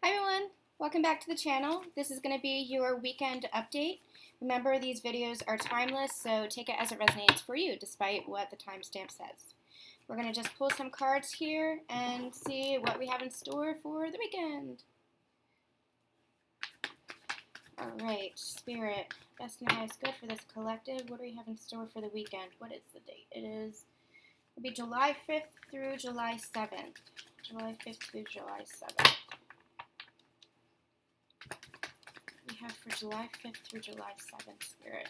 Hi everyone, welcome back to the channel. This is going to be your weekend update. Remember, these videos are timeless, so take it as it resonates for you, despite what the timestamp says. We're going to just pull some cards here and see what we have in store for the weekend. Alright, Spirit, best and highest good for this collective. What do we have in store for the weekend? What is the date? It'll be July 5th through July 7th. July 5th through July 7th. We have for July 5th through July 7th, Spirit.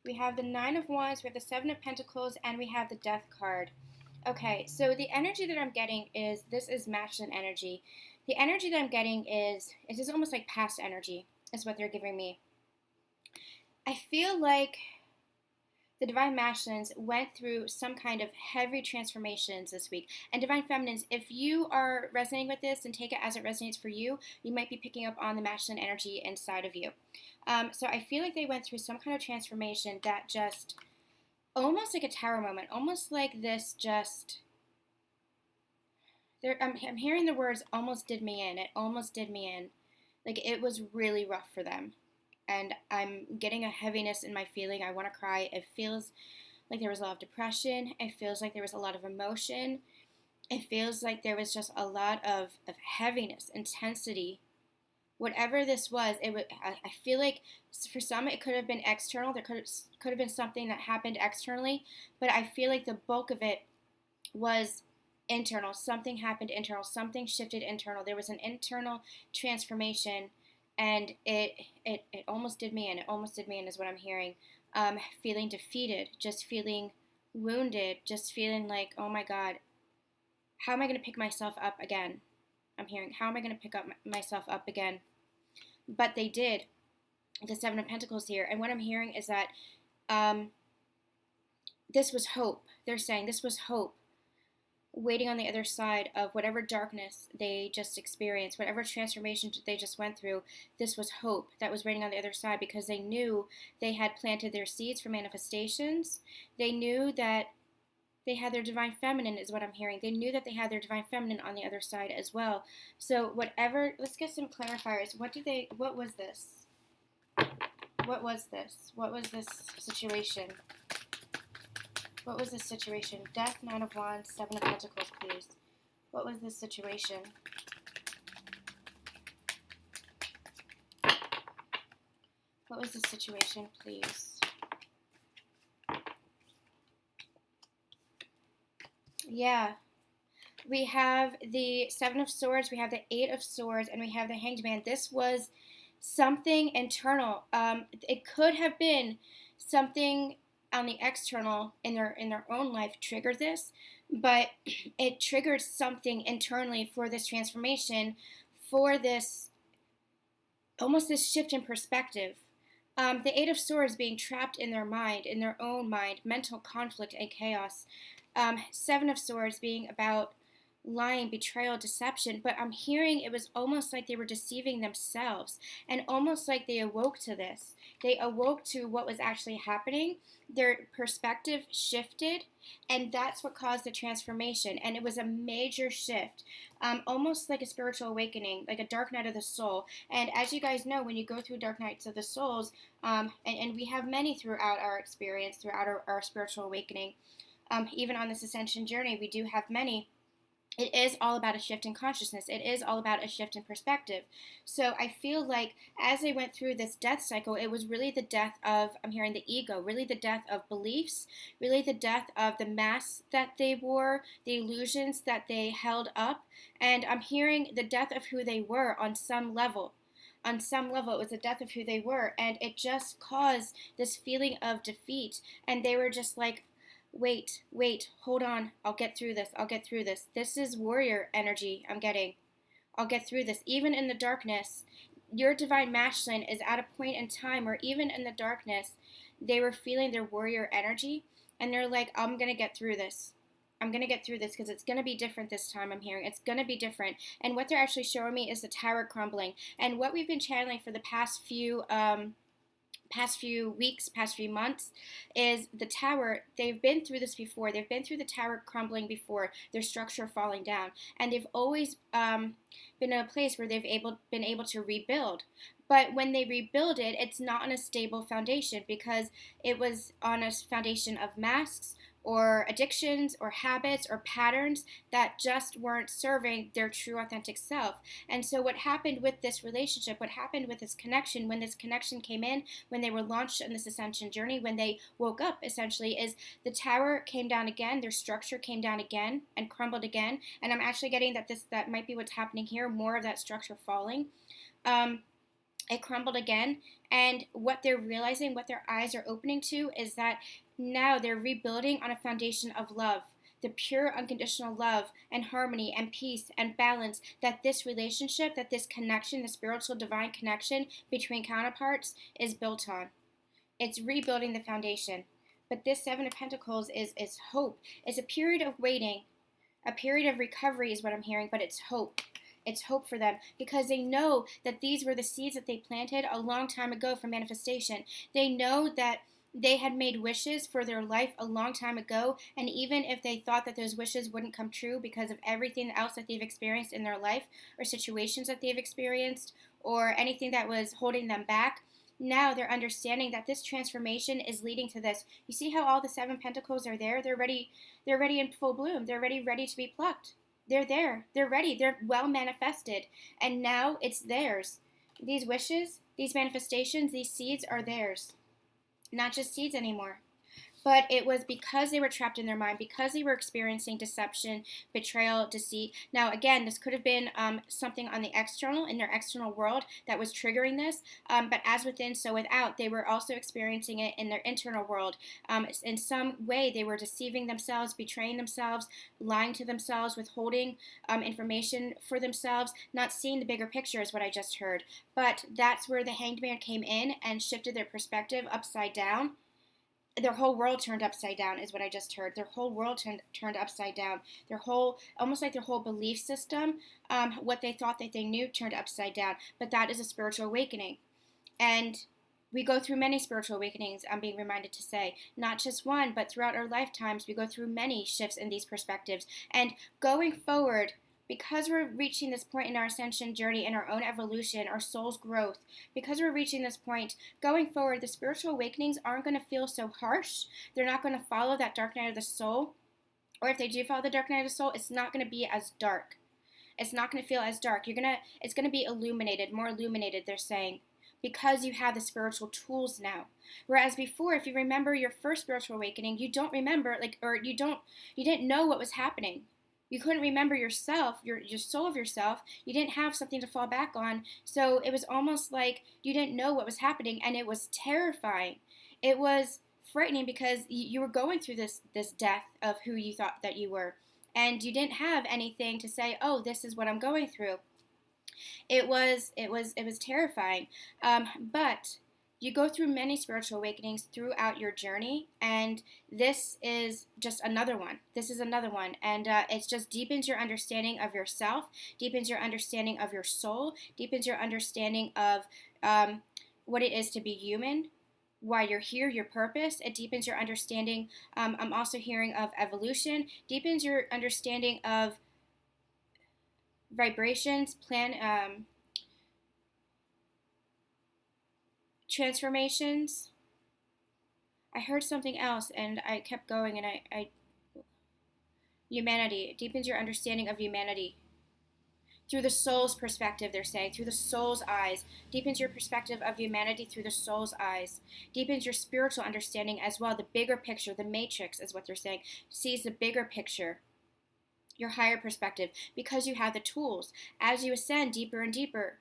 We have the Nine of Wands, we have the Seven of Pentacles, and we have the Death card. Okay, so the energy that I'm getting is, this is masculine energy. The energy that I'm getting is almost like past energy, is what they're giving me. I feel like the Divine Masculines went through some kind of heavy transformations this week. And Divine Feminines, if you are resonating with this and take it as it resonates for you, you might be picking up on the masculine energy inside of you. So I feel like they went through some kind of transformation that just, almost like a tower moment, almost like this just, I'm hearing the words almost did me in. It almost did me in. Like, it was really rough for them. And I'm getting a heaviness in my feeling. I want to cry. It feels like there was a lot of depression. It feels like there was a lot of emotion. It feels like there was just a lot of heaviness, intensity. Whatever this was, I feel like for some it could have been external. There could have been something that happened externally. But I feel like the bulk of it was internal. Something happened internal. Something shifted internal. There was an internal transformation. And it almost did me in. It almost did me in is what I'm hearing. Feeling defeated, just feeling wounded, just feeling like, oh my God, how am I going to pick myself up again? I'm hearing, how am I going to pick up myself up again? But they did. The Seven of Pentacles here. And what I'm hearing is that this was hope. They're saying this was hope. Waiting on the other side of whatever darkness they just experienced, whatever transformation they just went through, this was hope that was waiting on the other side, because they knew they had planted their seeds for manifestations. They knew that they had their divine feminine, is what I'm hearing. They knew that they had their divine feminine on the other side as well. So whatever, let's get some clarifiers. What was this? What was this? What was this situation? What was this situation? Death, Nine of Wands, Seven of Pentacles, please. What was this situation? What was this situation, please? Yeah. We have the Seven of Swords, we have the Eight of Swords, and we have the Hanged Man. This was something internal. It could have been something on the external in their own life triggered this, but it triggered something internally for this transformation, for this almost this shift in perspective. The Eight of Swords being trapped in their mind, in their own mind, mental conflict and chaos. Seven of Swords being about lying, betrayal, deception, but I'm hearing it was almost like they were deceiving themselves, and almost like they awoke to this. They awoke to what was actually happening. Their perspective shifted, and that's what caused the transformation. And it was a major shift, almost like a spiritual awakening, like a dark night of the soul. And as you guys know, when you go through dark nights of the souls, and we have many throughout our experience, throughout our spiritual awakening, even on this ascension journey, we do have many. It is all about a shift in consciousness. It is all about a shift in perspective. So I feel like as they went through this death cycle, it was really the death of, I'm hearing the ego, really the death of beliefs, really the death of the masks that they wore, the illusions that they held up. And I'm hearing the death of who they were on some level. On some level, it was the death of who they were. And it just caused this feeling of defeat. And they were just like, wait, hold on, I'll get through this, This is warrior energy I'm getting. I'll get through this. Even in the darkness, your divine masculine is at a point in time where even in the darkness, they were feeling their warrior energy, and they're like, I'm going to get through this. I'm going to get through this because it's going to be different this time, I'm hearing. It's going to be different. And what they're actually showing me is the tower crumbling. And what we've been channeling for the past few past few weeks, past few months, is the tower. They've been through this before. They've been through the tower crumbling before, their structure falling down, and they've always been in a place where been able to rebuild. But when they rebuild it, it's not on a stable foundation because it was on a foundation of masks or addictions or habits or patterns that just weren't serving their true authentic self. And so what happened with this relationship, what happened with this connection, when this connection came in, when they were launched on this ascension journey, when they woke up essentially, is the tower came down again, their structure came down again and crumbled again. And I'm actually getting that might be what's happening here, more of that structure falling. It crumbled again, and what they're realizing, what their eyes are opening to, is that now they're rebuilding on a foundation of love, the pure unconditional love and harmony and peace and balance that this relationship, that this connection, the spiritual divine connection between counterparts is built on. It's rebuilding the foundation. But this Seven of Pentacles is hope. It's a period of waiting, a period of recovery is what I'm hearing, but it's hope. It's hope for them because they know that these were the seeds that they planted a long time ago for manifestation. They know that they had made wishes for their life a long time ago, and even if they thought that those wishes wouldn't come true because of everything else that they've experienced in their life or situations that they've experienced or anything that was holding them back, now they're understanding that this transformation is leading to this. You see how all the Seven Pentacles are there? They're ready in full bloom. They're ready to be plucked. They're there. They're ready. They're well manifested. And now it's theirs. These wishes, these manifestations, these seeds are theirs. Not just seeds anymore. But it was because they were trapped in their mind, because they were experiencing deception, betrayal, deceit. Now, again, this could have been something on the external, in their external world that was triggering this. But as within, so without, they were also experiencing it in their internal world. In some way, they were deceiving themselves, betraying themselves, lying to themselves, withholding information for themselves, not seeing the bigger picture is what I just heard. But that's where the Hanged Man came in and shifted their perspective upside down. Their whole world turned upside down is what I just heard. Their whole world turned upside down. Almost like their whole belief system, what they thought that they knew turned upside down. But that is a spiritual awakening. And we go through many spiritual awakenings, I'm being reminded to say. Not just one, but throughout our lifetimes, we go through many shifts in these perspectives. And going forward, because we're reaching this point in our ascension journey, in our own evolution, our soul's growth, because we're reaching this point, going forward, the spiritual awakenings aren't going to feel so harsh. They're not going to follow that dark night of the soul. Or if they do follow the dark night of the soul, it's not going to be as dark. It's not going to feel as dark. It's going to be illuminated, more illuminated, they're saying, because you have the spiritual tools now. Whereas before, if you remember your first spiritual awakening, you don't remember, you didn't know what was happening. You couldn't remember yourself, your soul of yourself. You didn't have something to fall back on. So it was almost like you didn't know what was happening, and it was terrifying. It was frightening because you were going through this death of who you thought that you were. And you didn't have anything to say, oh, this is what I'm going through. It was terrifying. But you go through many spiritual awakenings throughout your journey, and this is just another one. This is another one, and it just deepens your understanding of yourself, deepens your understanding of your soul, deepens your understanding of what it is to be human, why you're here, your purpose. It deepens your understanding. I'm also hearing of evolution, deepens your understanding of vibrations, transformations. I heard something else and I kept going, and humanity. It deepens your understanding of humanity. Through the soul's perspective, they're saying, through the soul's eyes. Deepens your perspective of humanity through the soul's eyes. Deepens your spiritual understanding as well. The bigger picture, the matrix is what they're saying. Sees the bigger picture. Your higher perspective. Because you have the tools. As you ascend deeper and deeper,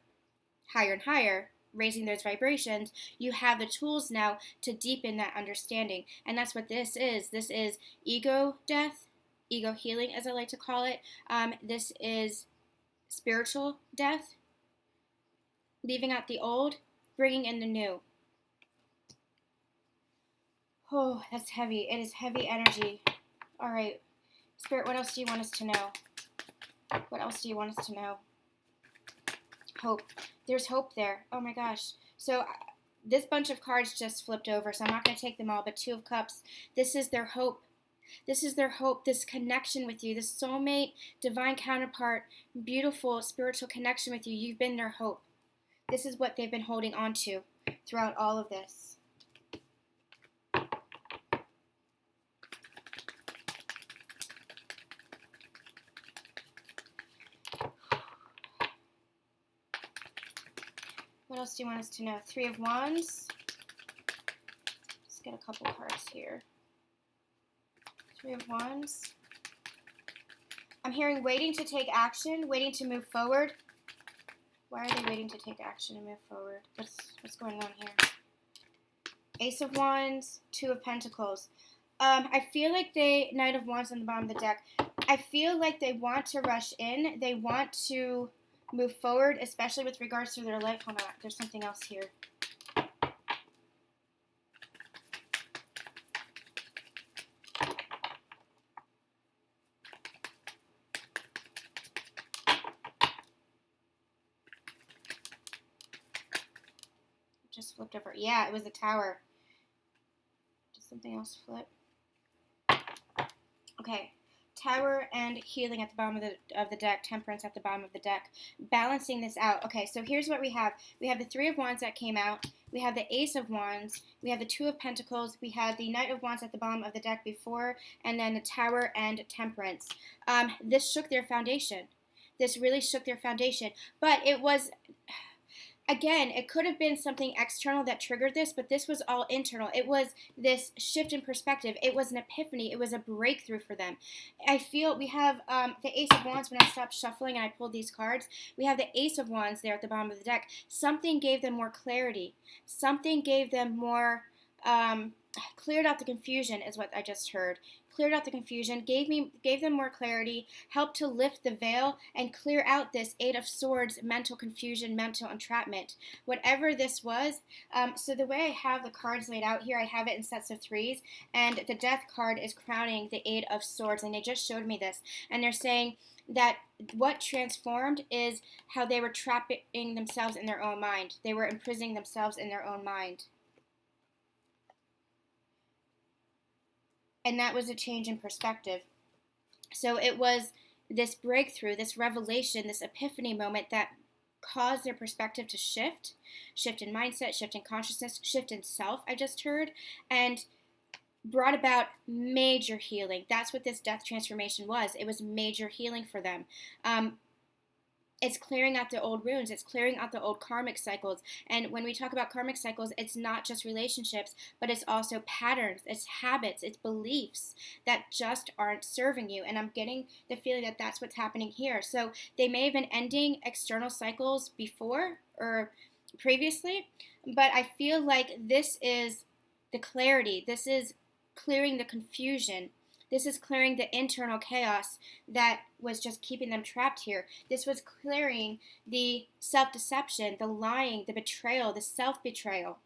higher and higher, raising those vibrations, you have the tools now to deepen that understanding. And that's what this is. This is ego death, ego healing, as I like to call it. This is spiritual death, leaving out the old, bringing in the new. Oh, that's heavy. It is heavy energy. All right. Spirit, what else do you want us to know? What else do you want us to know? Hope. There's hope there. Oh my gosh. So This bunch of cards just flipped over, so I'm not going to take them all, but Two of Cups, this is their hope. This is their hope, this connection with you, this soulmate, divine counterpart, beautiful spiritual connection with you. You've been their hope. This is what they've been holding on to throughout all of this. What else do you want us to know? Three of Wands. Let's get a couple cards here. Three of Wands. I'm hearing waiting to take action, waiting to move forward. Why are they waiting to take action and move forward? What's going on here? Ace of Wands, Two of Pentacles. I feel like Knight of Wands on the bottom of the deck. I feel like they want to rush in. They want to move forward, especially with regards to their life. Hold on, there's something else here. Just flipped over. Yeah, it was the Tower. Did something else flip? Okay. Tower and healing at the bottom of the deck. Temperance at the bottom of the deck. Balancing this out. Okay, so here's what we have. We have the Three of Wands that came out. We have the Ace of Wands. We have the Two of Pentacles. We had the Knight of Wands at the bottom of the deck before. And then the Tower and Temperance. This shook their foundation. This really shook their foundation. But it was... Again, it could have been something external that triggered this, but this was all internal. It was this shift in perspective. It was an epiphany. It was a breakthrough for them. I feel we have the Ace of Wands. When I stopped shuffling and I pulled these cards, we have the Ace of Wands there at the bottom of the deck. Something gave them more clarity. Something gave them more, cleared out the confusion is what I just heard. Cleared out the confusion, gave them more clarity, helped to lift the veil and clear out this Eight of Swords, mental confusion, mental entrapment. Whatever this was, so the way I have the cards laid out here, I have it in sets of threes, and the Death card is crowning the Eight of Swords, and they just showed me this, and they're saying that what transformed is how they were trapping themselves in their own mind. They were imprisoning themselves in their own mind. And that was a change in perspective. So it was this breakthrough, this revelation, this epiphany moment that caused their perspective to shift in mindset, shift in consciousness, shift in self, I just heard, and brought about major healing. That's what this death transformation was. It was major healing for them. It's clearing out the old wounds. It's clearing out the old karmic cycles. And when we talk about karmic cycles, it's not just relationships, but it's also patterns, it's habits, it's beliefs that just aren't serving you. And I'm getting the feeling that that's what's happening here. So they may have been ending external cycles before or previously, but I feel like this is the clarity. This is clearing the confusion. This is clearing the internal chaos that was just keeping them trapped here. This was clearing the self-deception, the lying, the betrayal, the self-betrayal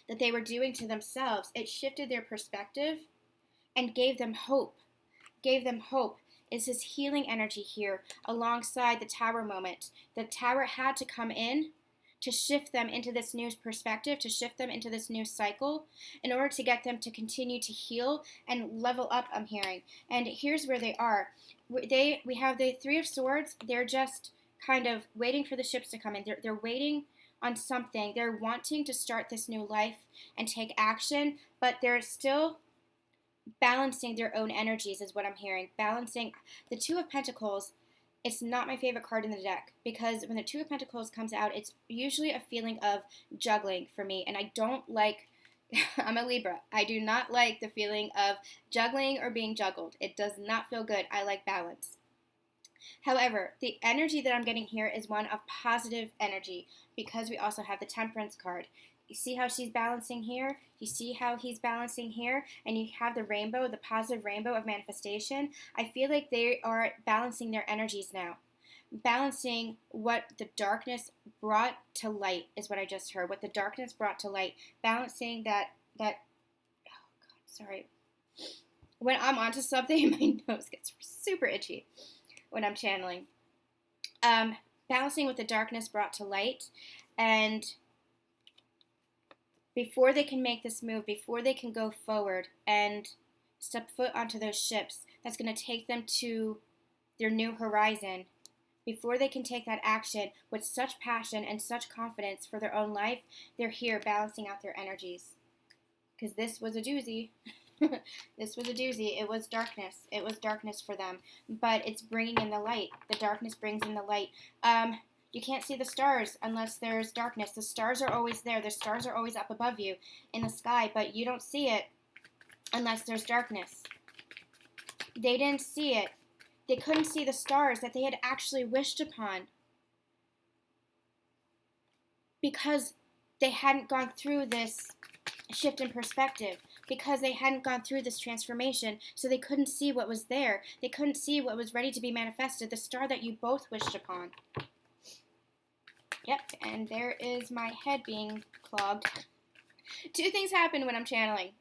that they were doing to themselves. It shifted their perspective and gave them hope. Gave them hope. It's this healing energy here alongside the Tower moment. The Tower had to come in to shift them into this new perspective, to shift them into this new cycle in order to get them to continue to heal and level up, I'm hearing. And here's where they are. We have the Three of Swords. They're just kind of waiting for the ships to come in. They're waiting on something. They're wanting to start this new life and take action, but they're still balancing their own energies is what I'm hearing. Balancing the Two of Pentacles. It's not my favorite card in the deck because when the Two of Pentacles comes out, it's usually a feeling of juggling for me. And I don't like, I'm a Libra. I do not like the feeling of juggling or being juggled. It does not feel good. I like balance. However, the energy that I'm getting here is one of positive energy because we also have the Temperance card. You see how she's balancing here? You see how he's balancing here? And you have the rainbow, the positive rainbow of manifestation. I feel like they are balancing their energies now. Balancing what the darkness brought to light is what I just heard. What the darkness brought to light. Balancing that oh God, sorry. When I'm onto something, my nose gets super itchy when I'm channeling. Balancing what the darkness brought to light and before they can make this move, before they can go forward and step foot onto those ships that's going to take them to their new horizon, before they can take that action with such passion and such confidence for their own life, they're here balancing out their energies. Because this was a doozy. This was a doozy. It was darkness. It was darkness for them. But it's bringing in the light. The darkness brings in the light. You can't see the stars unless there's darkness. The stars are always there. The stars are always up above you in the sky, but you don't see it unless there's darkness. They didn't see it. They couldn't see the stars that they had actually wished upon because they hadn't gone through this shift in perspective, because they hadn't gone through this transformation, so they couldn't see what was there. They couldn't see what was ready to be manifested, the star that you both wished upon. Yep, and there is my head being clogged. Two things happen when I'm channeling.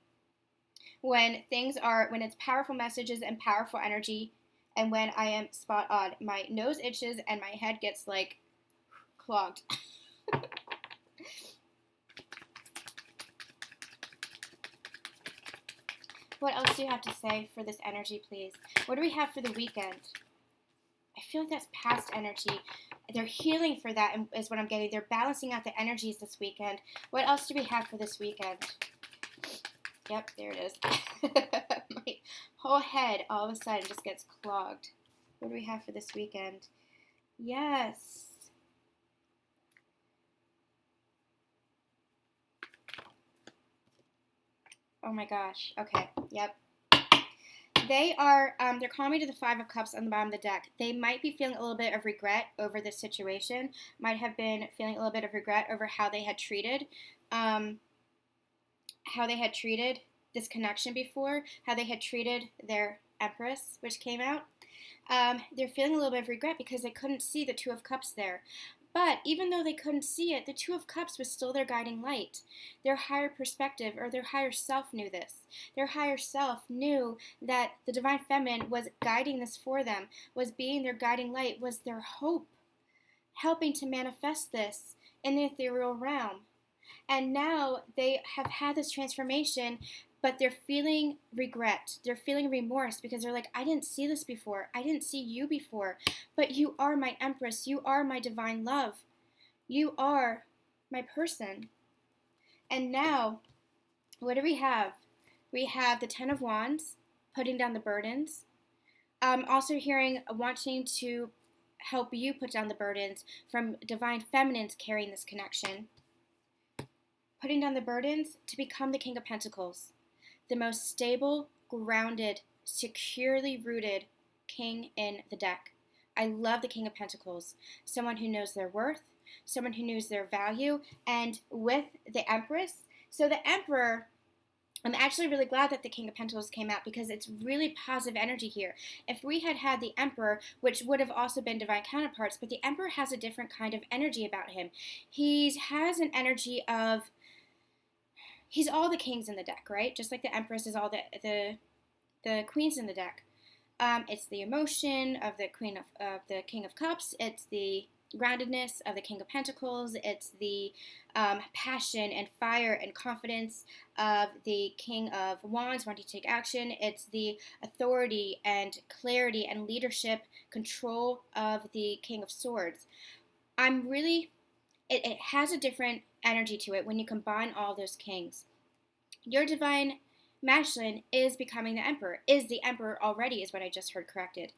When it's powerful messages and powerful energy, and when I am spot on. My nose itches and my head gets like clogged. What else do you have to say for this energy, please? What do we have for the weekend? I feel like that's past energy. They're healing for that, is what I'm getting. They're balancing out the energies this weekend. What else do we have for this weekend? Yep, there it is. My whole head all of a sudden just gets clogged. What do we have for this weekend? Yes. Oh my gosh. Okay. Yep. They're calling me to the Five of Cups on the bottom of the deck. They might be feeling a little bit of regret over this situation. Might have been feeling a little bit of regret over how they had treated this connection before, how they had treated their Empress, which came out. They're feeling a little bit of regret because they couldn't see the Two of Cups there. But even though they couldn't see it, the Two of Cups was still their guiding light. Their higher perspective, or their higher self, knew this. Their higher self knew that the Divine Feminine was guiding this for them, was being their guiding light, was their hope, helping to manifest this in the ethereal realm. And now they have had this transformation, but they're feeling regret. They're feeling remorse because they're like, I didn't see this before. I didn't see you before. But you are my Empress. You are my divine love. You are my person. And now, what do we have? We have the Ten of Wands, putting down the burdens. Also hearing, wanting to help you put down the burdens from Divine Feminines carrying this connection. Putting down the burdens to become the King of Pentacles. The most stable, grounded, securely rooted king in the deck. I love the King of Pentacles. Someone who knows their worth, someone who knows their value, and with the Empress. So the Emperor, I'm actually really glad that the King of Pentacles came out because it's really positive energy here. If we had had the Emperor, which would have also been divine counterparts, but the Emperor has a different kind of energy about him. He has an energy of, he's all the kings in the deck, right? Just like the Empress is all the queens in the deck. It's the emotion of the the King of Cups. It's the groundedness of the King of Pentacles. It's the passion and fire and confidence of the King of Wands wanting to take action. It's the authority and clarity and leadership, control of the King of Swords. It has a different energy to it when you combine all those kings. Your divine masculine is becoming the Emperor, is the Emperor already, is what I just heard corrected.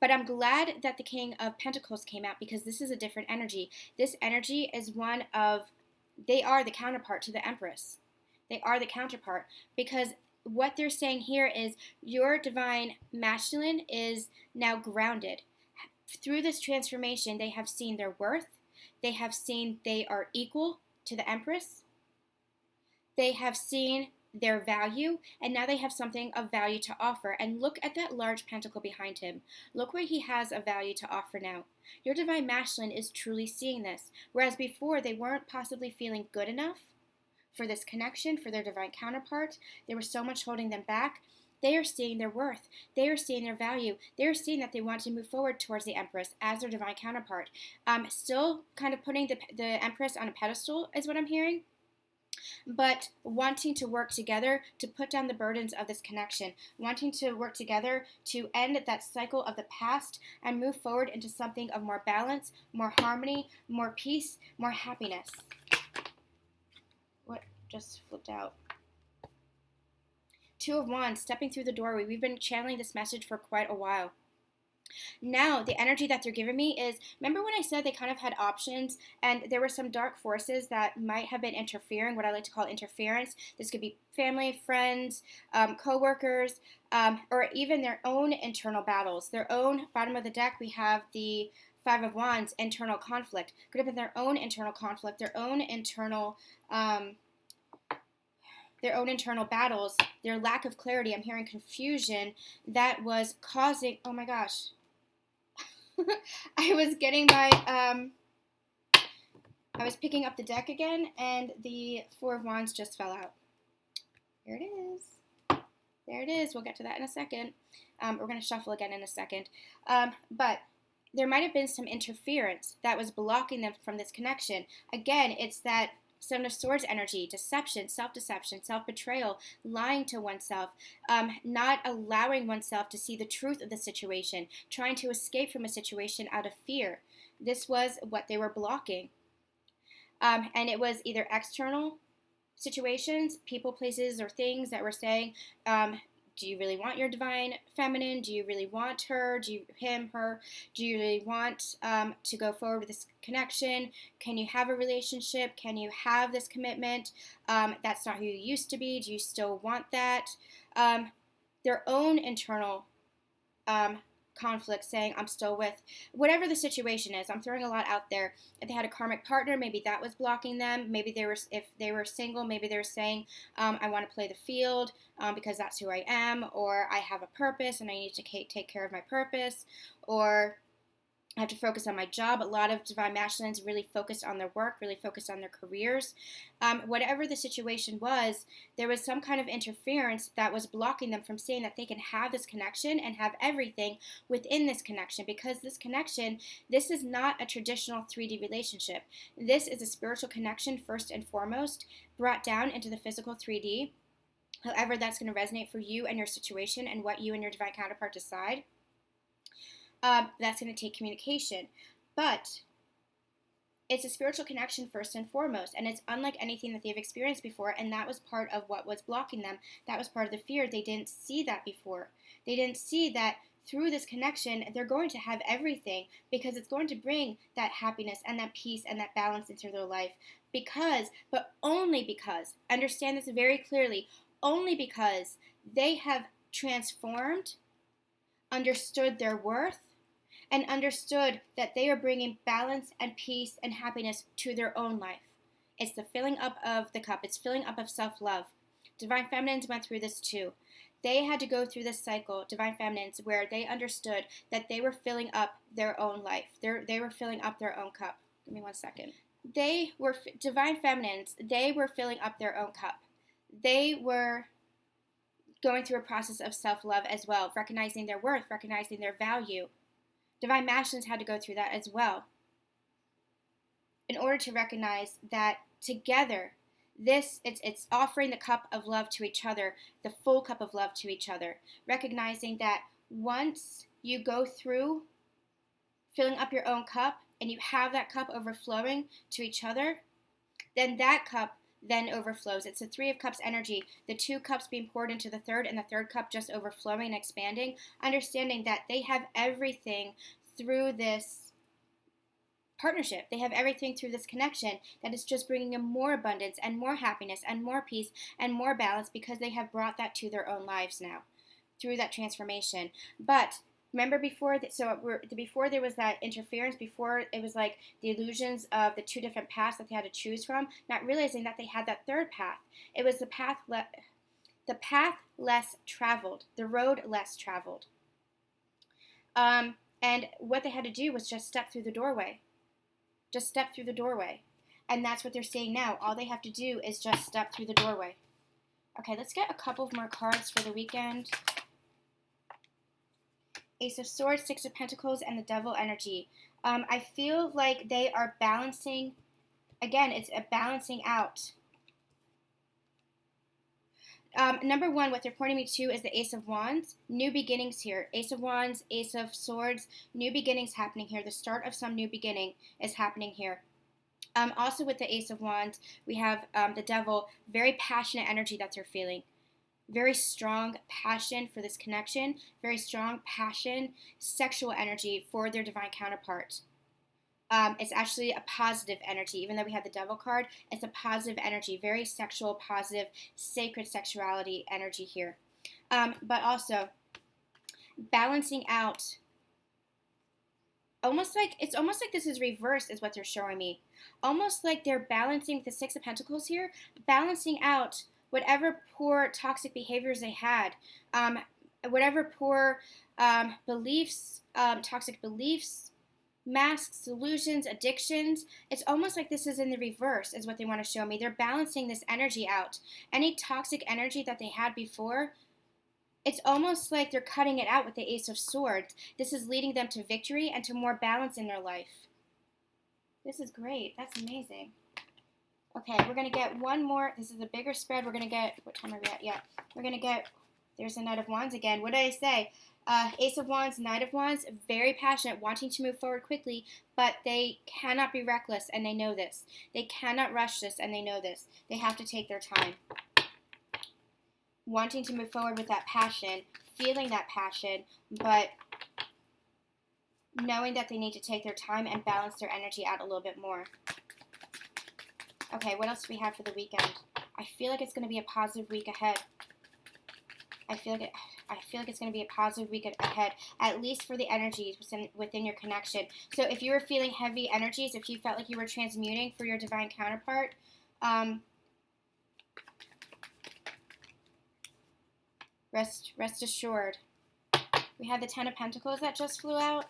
But I'm glad that the King of Pentacles came out because this is a different energy. This energy is one of, they are the counterpart to the Empress. They are the counterpart because what they're saying here is your divine masculine is now grounded. Through this transformation, they have seen their worth. They have seen they are equal to the Empress. They have seen their value, and now they have something of value to offer. And look at that large pentacle behind him. Look where he has a value to offer now. Your divine masculine is truly seeing this, whereas before they weren't possibly feeling good enough for this connection, for their divine counterpart. There was so much holding them back. They are seeing their worth. They are seeing their value. They are seeing that they want to move forward towards the Empress as their divine counterpart. Still kind of putting the Empress on a pedestal is what I'm hearing. but wanting to work together to put down the burdens of this connection, wanting to work together to end that cycle of the past and move forward into something of more balance, more harmony, more peace, more happiness. What just flipped out? Two of Wands, stepping through the doorway. We've been channeling this message for quite a while. Now, the energy that they're giving me is, remember when I said they kind of had options and there were some dark forces that might have been interfering, what I like to call interference. This could be family, friends, co-workers, or even their own internal battles. Their own, bottom of the deck, we have the Five of Wands, internal conflict. Could have been their own internal conflict, their own internal battles, their lack of clarity. I'm hearing confusion that was causing, oh my gosh. I was getting my, I was picking up the deck again, and the Four of Wands just fell out. There it is. There it is. We'll get to that in a second. We're going to shuffle again in a second. But there might have been some interference that was blocking them from this connection. Again, it's that Seven of Swords energy, deception, self-deception, self-betrayal, lying to oneself, not allowing oneself to see the truth of the situation, trying to escape from a situation out of fear. This was what they were blocking. And it was either external situations, people, places, or things that were saying, do you really want your divine feminine? Do you really want her? Do you, him, her? Do you really want to go forward with this connection? Can you have a relationship? Can you have this commitment? That's not who you used to be. Do you still want that? Their own internal conflict saying, I'm still with, whatever the situation is. I'm throwing a lot out there. If they had a karmic partner, maybe that was blocking them. Maybe they were, if they were single, maybe they were saying, I want to play the field because that's who I am, or I have a purpose and I need to take care of my purpose, or I have to focus on my job. A lot of divine masculines really focused on their work, really focused on their careers. Whatever the situation was, there was some kind of interference that was blocking them from seeing that they can have this connection and have everything within this connection, because this connection, this is not a traditional 3D relationship. This is a spiritual connection first and foremost, brought down into the physical 3D. However, that's going to resonate for you and your situation and what you and your divine counterpart decide. That's going to take communication, but it's a spiritual connection first and foremost, and it's unlike anything that they've experienced before, and that was part of what was blocking them. That was part of the fear. They didn't see that before. They didn't see that through this connection, they're going to have everything, because it's going to bring that happiness and that peace and that balance into their life, because, but only because, understand this very clearly, only because they have transformed, understood their worth, and understood that they are bringing balance and peace and happiness to their own life. It's the filling up of the cup. It's filling up of self-love. Divine feminines went through this too. They had to go through this cycle, divine feminines, where they understood that they were filling up their own life. They were filling up their own cup. Give me 1 second. They were, divine feminines, they were filling up their own cup. They were going through a process of self-love as well, recognizing their worth, recognizing their value. Divine masculines had to go through that as well, in order to recognize that together, it's offering the cup of love to each other, the full cup of love to each other, recognizing that once you go through filling up your own cup and you have that cup overflowing to each other, then that cup then overflows. It's the Three of Cups energy, the 2 cups being poured into the third, and the third cup just overflowing and expanding, understanding that they have everything through this partnership. They have everything through this connection that is just bringing them more abundance and more happiness and more peace and more balance, because they have brought that to their own lives now through that transformation. But remember before that, before there was that interference, before it was like the illusions of the 2 different paths that they had to choose from, not realizing that they had that third path. It was the path less traveled, the road less traveled. And what they had to do was just step through the doorway. Just step through the doorway. And that's what they're saying now. All they have to do is just step through the doorway. Okay, let's get a couple of more cards for the weekend. Ace of Swords, 6 of Pentacles, and the Devil energy. I feel like they are balancing. Again, it's a balancing out. Number one, what they're pointing me to is the Ace of Wands. New beginnings here. Ace of Wands, Ace of Swords. New beginnings happening here. The start of some new beginning is happening here. Also with the Ace of Wands, we have the Devil. Very passionate energy that they're feeling. Very strong passion for this connection. Very strong passion, sexual energy for their divine counterpart. It's actually a positive energy. Even though we have the Devil card, it's a positive energy. Very sexual, positive, sacred sexuality energy here. But also, balancing out, it's almost like this is reversed is what they're showing me. Almost like they're balancing the Six of Pentacles here, balancing out whatever poor toxic behaviors they had, whatever poor beliefs, toxic beliefs, masks, illusions, addictions. It's almost like this is in the reverse is what they want to show me. They're balancing this energy out. Any toxic energy that they had before, it's almost like they're cutting it out with the Ace of Swords. This is leading them to victory and to more balance in their life. This is great. That's amazing. Okay, we're going to get one more. This is a bigger spread. We're going to get, what time are we at? Yeah, we're going to get, there's the Knight of Wands again. What did I say? Ace of Wands, Knight of Wands, very passionate, wanting to move forward quickly, but they cannot be reckless, and they know this. They cannot rush this, and they know this. They have to take their time. Wanting to move forward with that passion, feeling that passion, but knowing that they need to take their time and balance their energy out a little bit more. Okay, what else do we have for the weekend? I feel like it's going to be a positive week ahead. I feel like it's going to be a positive week ahead, at least for the energies within your connection. So if you were feeling heavy energies, if you felt like you were transmuting for your divine counterpart, rest assured. We have the Ten of Pentacles that just flew out.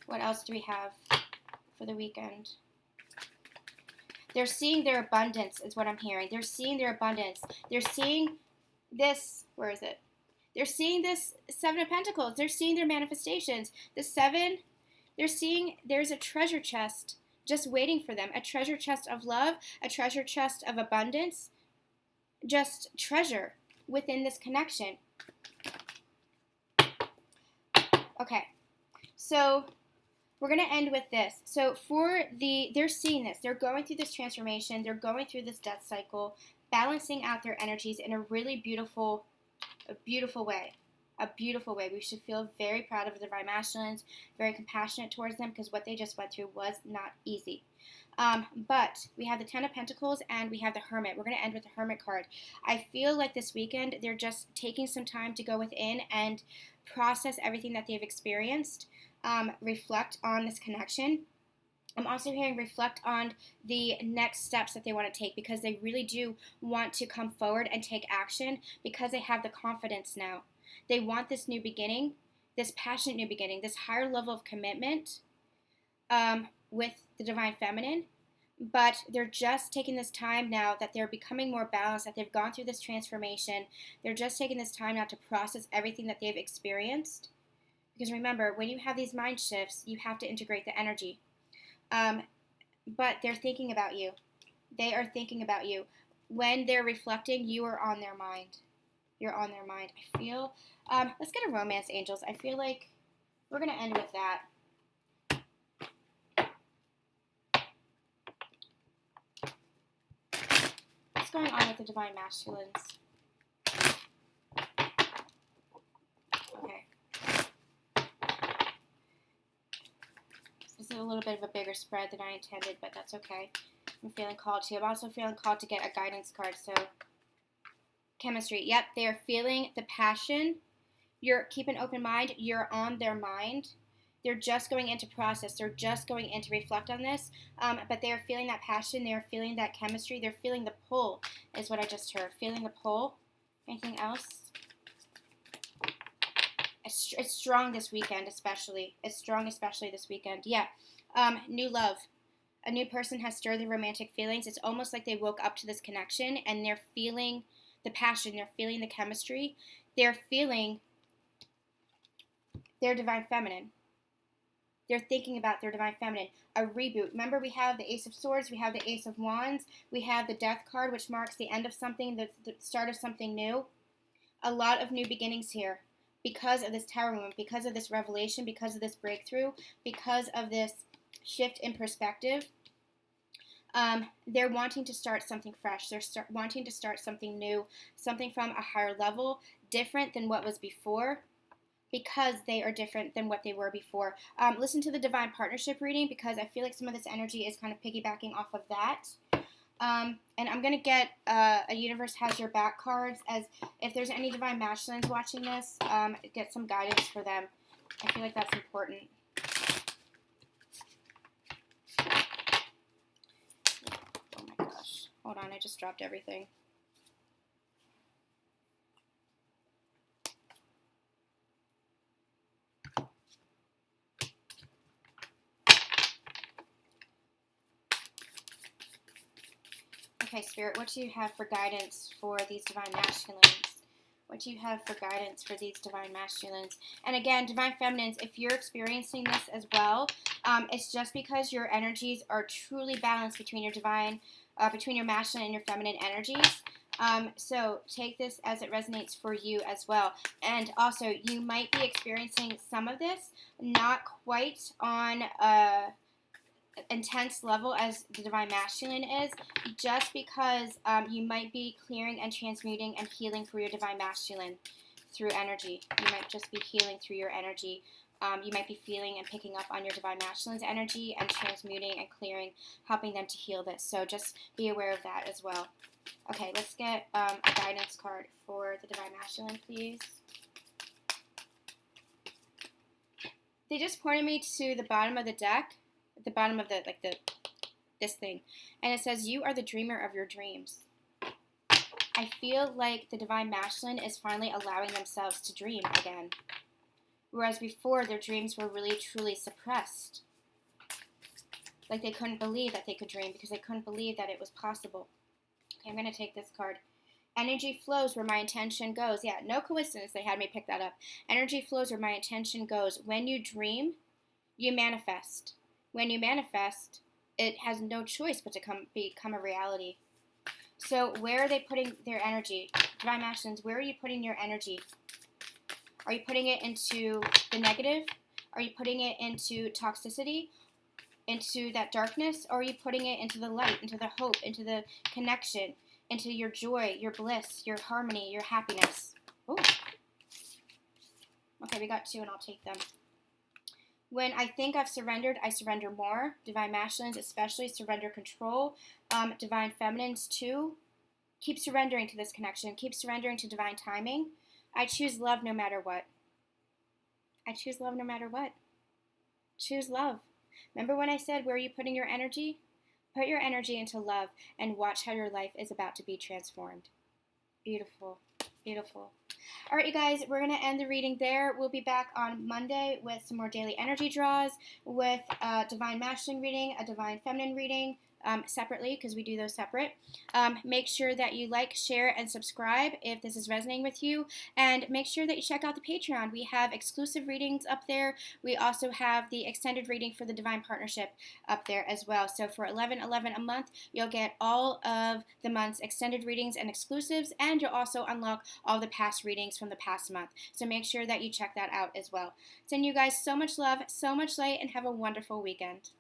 What else do we have for the weekend? They're seeing their abundance is what I'm hearing. They're seeing their abundance. They're seeing this, where is it? They're seeing this Seven of Pentacles. They're seeing their manifestations. The Seven, they're seeing there's a treasure chest just waiting for them. A treasure chest of love, a treasure chest of abundance. Just treasure within this connection. Okay, so we're going to end with this. So they're seeing this. They're going through this transformation. They're going through this death cycle, balancing out their energies in a really beautiful way. A beautiful way. We should feel very proud of the Divine Masculines, very compassionate towards them, because what they just went through was not easy. But we have the Ten of Pentacles and we have the Hermit. We're going to end with the Hermit card. I feel like this weekend they're just taking some time to go within and process everything that they've experienced, reflect on this connection. I'm also hearing reflect on the next steps that they want to take, because they really do want to come forward and take action because they have the confidence now. They want this new beginning, this passionate new beginning, this higher level of commitment with the Divine Feminine, but they're just taking this time now that they're becoming more balanced, that they've gone through this transformation. They're just taking this time now to process everything that they've experienced. Because remember, when you have these mind shifts, you have to integrate the energy. But they're thinking about you. They are thinking about you. When they're reflecting, you are on their mind. You're on their mind. I feel, let's get a romance, angels. I feel like we're going to end with that. What's going on with the Divine Masculines? Okay. This is a little bit of a bigger spread than I intended, but that's okay. I'm feeling called to. I'm also feeling called to get a guidance card, so chemistry. Yep, they are feeling the passion. Keep an open mind. You're on their mind. They're just going into process. They're just going in to reflect on this. But they are feeling that passion. They are feeling that chemistry. They're feeling the pull, is what I just heard. Feeling the pull. Anything else? It's strong this weekend, especially. It's strong, especially this weekend. Yeah. New love. A new person has stirred their romantic feelings. It's almost like they woke up to this connection and they're feeling the passion. They're feeling the chemistry. They're feeling their Divine Feminine. They're thinking about their divine feminine, a reboot. Remember, we have the Ace of Swords, we have the Ace of Wands, we have the Death card, which marks the end of something, the start of something new. A lot of new beginnings here because of this Tower moment, because of this revelation, because of this breakthrough, because of this shift in perspective. They're wanting to start something fresh. They're wanting to start something new, something from a higher level, different than what was before, because they are different than what they were before. Listen to the Divine Partnership reading, because I feel like some of this energy is kind of piggybacking off of that. And I'm going to get a Universe Has Your Back cards, as if there's any Divine Masculines watching this, get some guidance for them. I feel like that's important. Oh my gosh. Hold on, I just dropped everything. Okay, Spirit, what do you have for guidance for these Divine Masculines? What do you have for guidance for these Divine Masculines? And again, Divine Feminines, if you're experiencing this as well, it's just because your energies are truly balanced between your between your masculine and your feminine energies. So take this as it resonates for you as well. And also, you might be experiencing some of this, not quite on intense level as the Divine Masculine is, just because you might be clearing and transmuting and healing for your Divine Masculine through energy. You might just be healing through your energy. You might be feeling and picking up on your Divine Masculine's energy and transmuting and clearing, helping them to heal this. So just be aware of that as well. Okay, let's get a guidance card for the Divine Masculine, please. They just pointed me to the bottom of the deck, at the bottom of this thing, and it says, you are the dreamer of your dreams. I feel like the Divine Masculine is finally allowing themselves to dream again, whereas before their dreams were really truly suppressed. Like they couldn't believe that they could dream because they couldn't believe that it was possible. Okay, I'm going to take this card. Energy flows where my intention goes. Yeah, no coincidence they had me pick that up. Energy flows where my intention goes. When you dream, you manifest. When you manifest, it has no choice but to become a reality. So where are they putting their energy? Divine Masculines, where are you putting your energy? Are you putting it into the negative? Are you putting it into toxicity? Into that darkness? Or are you putting it into the light, into the hope, into the connection, into your joy, your bliss, your harmony, your happiness? Oh. Okay, we got two and I'll take them. When I think I've surrendered, I surrender more. Divine Masculines especially surrender control. Divine Feminines too. Keep surrendering to this connection. Keep surrendering to divine timing. I choose love no matter what. I choose love no matter what. Choose love. Remember when I said, where are you putting your energy? Put your energy into love and watch how your life is about to be transformed. Beautiful. Beautiful. All right, you guys, we're going to end the reading there. We'll be back on Monday with some more daily energy draws, with a Divine Masculine reading, a Divine Feminine reading, separately, because we do those separate. Make sure that you like, share, and subscribe if this is resonating with you. And make sure that you check out the Patreon. We have exclusive readings up there. We also have the extended reading for the Divine Partnership up there as well. So for $11.11 a month, you'll get all of the month's extended readings and exclusives, and you'll also unlock all the past readings from the past month. So make sure that you check that out as well. Send you guys so much love, so much light, and have a wonderful weekend.